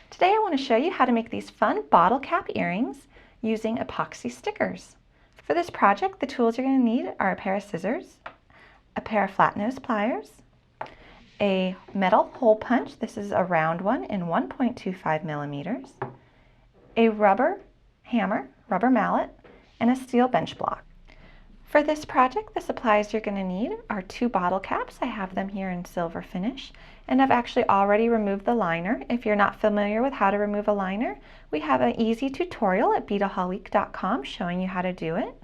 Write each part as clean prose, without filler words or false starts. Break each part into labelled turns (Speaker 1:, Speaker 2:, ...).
Speaker 1: Today I want to show you how to make these fun bottle cap earrings using epoxy stickers. For this project, the tools you're going to need are a pair of scissors, a pair of flat nose pliers, a metal hole punch, this is a round one in 1.25 millimeters, a rubber hammer, rubber mallet, and a steel bench block. For this project, the supplies you're going to need are 2 bottle caps. I have them here in silver finish, and I've actually already removed the liner. If you're not familiar with how to remove a liner, we have an easy tutorial at Beadaholique.com showing you how to do it.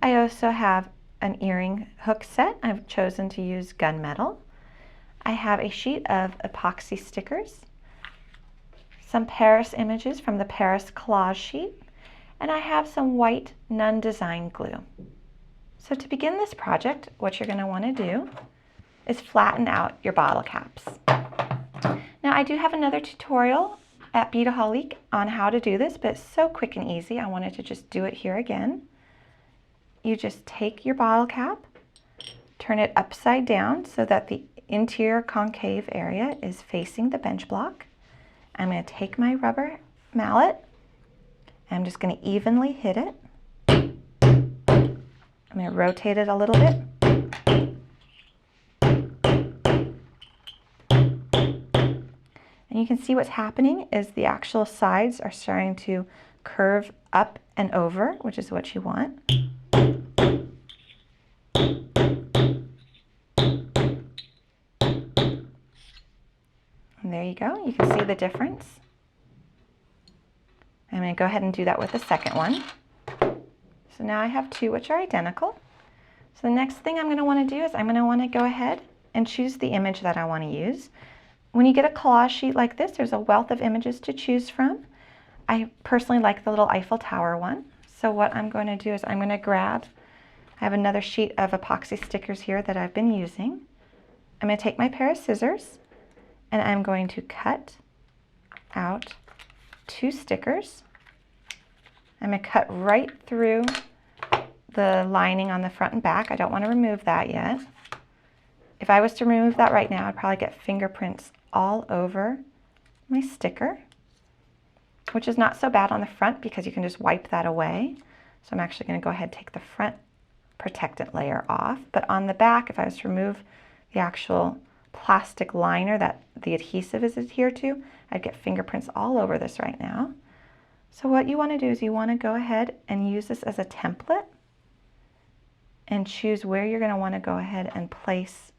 Speaker 1: I also have an earring hook set. I've chosen to use gunmetal. I have a sheet of epoxy stickers, some Paris images from the Paris collage sheet, and I have some white Nunn design glue. So to begin this project, what you're going to want to do is flatten out your bottle caps. Now I do have another tutorial at Beadaholique on how to do this, but it's so quick and easy, I wanted to just do it here again. You just take your bottle cap, turn it upside down so that the interior concave area is facing the bench block. I'm going to take my rubber mallet, and I'm just going to evenly hit it. I'm going to rotate it a little bit. And you can see what's happening is the actual sides are starting to curve up and over, which is what you want. And there you go. You can see the difference. I'm going to go ahead and do that with the second one. So now I have 2 which are identical. So the next thing I'm going to want to do is I'm going to want to go ahead and choose the image that I want to use. When you get a collage sheet like this, there's a wealth of images to choose from. I personally like the little Eiffel Tower one. So what I'm going to do is I'm going to grab, I have another sheet of epoxy stickers here that I've been using. I'm going to take my pair of scissors and I'm going to cut out 2 stickers. I'm going to cut right through the lining on the front and back. I don't want to remove that yet. If I was to remove that right now, I'd probably get fingerprints all over my sticker, which is not so bad on the front because you can just wipe that away. So I'm actually going to go ahead and take the front protectant layer off. But on the back, if I was to remove the actual plastic liner that the adhesive is adhered to, I'd get fingerprints all over this right now. So what you want to do is you want to go ahead and use this as a template and choose where you're going to want to go ahead and place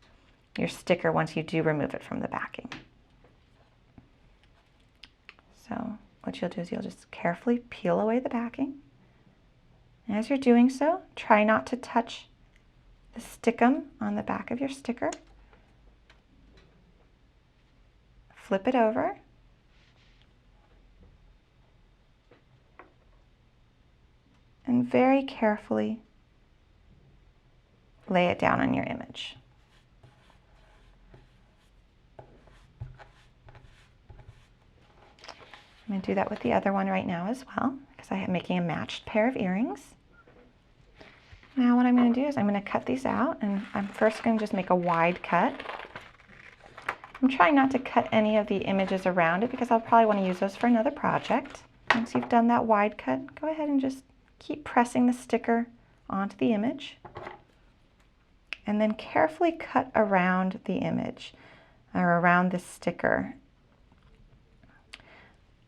Speaker 1: your sticker once you do remove it from the backing. So what you'll do is you'll just carefully peel away the backing. And as you're doing so, try not to touch the stickum on the back of your sticker. Flip it over. And very carefully lay it down on your image. I'm going to do that with the other one right now as well, because I am making a matched pair of earrings. Now what I'm going to do is I'm going to cut these out, and I'm first going to just make a wide cut. I'm trying not to cut any of the images around it because I'll probably want to use those for another project. Once you've done that wide cut, go ahead and just keep pressing the sticker onto the image and then carefully cut around the image or around the sticker.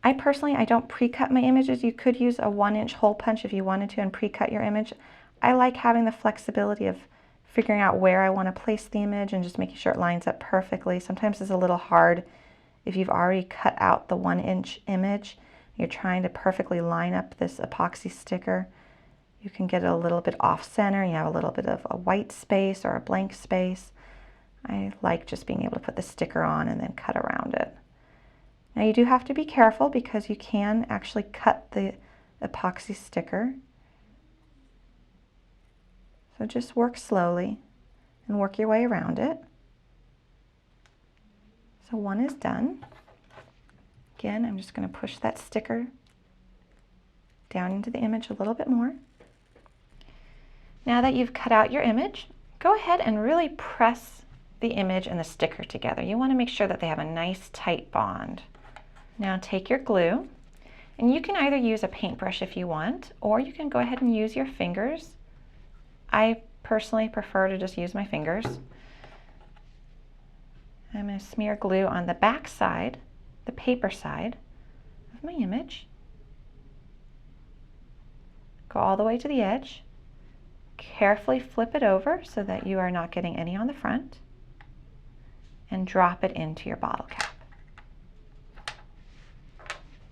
Speaker 1: I personally don't pre-cut my images. You could use a 1-inch hole punch if you wanted to and pre-cut your image. I like having the flexibility of figuring out where I want to place the image and just making sure it lines up perfectly. Sometimes it's a little hard if you've already cut out the 1-inch image. You're trying to perfectly line up this epoxy sticker. You can get it a little bit off center. You have a little bit of a white space or a blank space. I like just being able to put the sticker on and then cut around it. Now you do have to be careful because you can actually cut the epoxy sticker. So just work slowly and work your way around it. So one is done. Again, I'm just going to push that sticker down into the image a little bit more. Now that you've cut out your image, go ahead and really press the image and the sticker together. You want to make sure that they have a nice tight bond. Now take your glue, and you can either use a paintbrush if you want, or you can go ahead and use your fingers. I personally prefer to just use my fingers. I'm going to smear glue on the back side, the paper side of my image. Go all the way to the edge. Carefully flip it over so that you are not getting any on the front, and drop it into your bottle cap.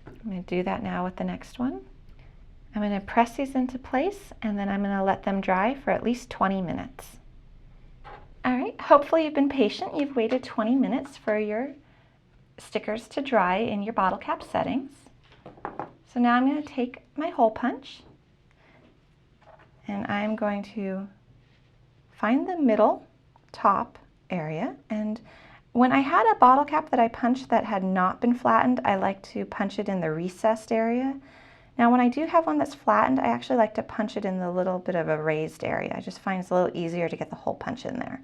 Speaker 1: I'm going to do that now with the next one. I'm going to press these into place, and then I'm going to let them dry for at least 20 minutes. All right, hopefully you've been patient. You've waited 20 minutes for your stickers to dry in your bottle cap settings. So now I'm going to take my hole punch, and I'm going to find the middle top area. And when I had a bottle cap that I punched that had not been flattened, I like to punch it in the recessed area. Now when I do have one that's flattened, I actually like to punch it in the little bit of a raised area. I just find it's a little easier to get the hole punch in there.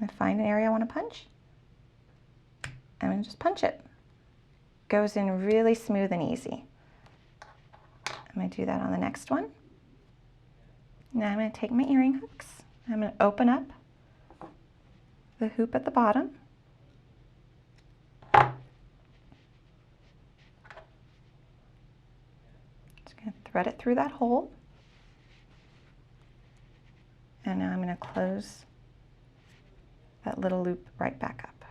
Speaker 1: I find an area I want to punch. I'm going to just punch it. Goes in really smooth and easy. I'm going to do that on the next one. Now I'm going to take my earring hooks. I'm going to open up the hoop at the bottom. Just going to thread it through that hole. And now I'm going to close that little loop right back up.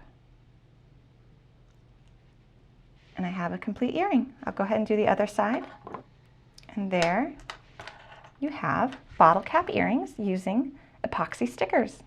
Speaker 1: And I have a complete earring. I'll go ahead and do the other side. And there you have bottle cap earrings using epoxy stickers.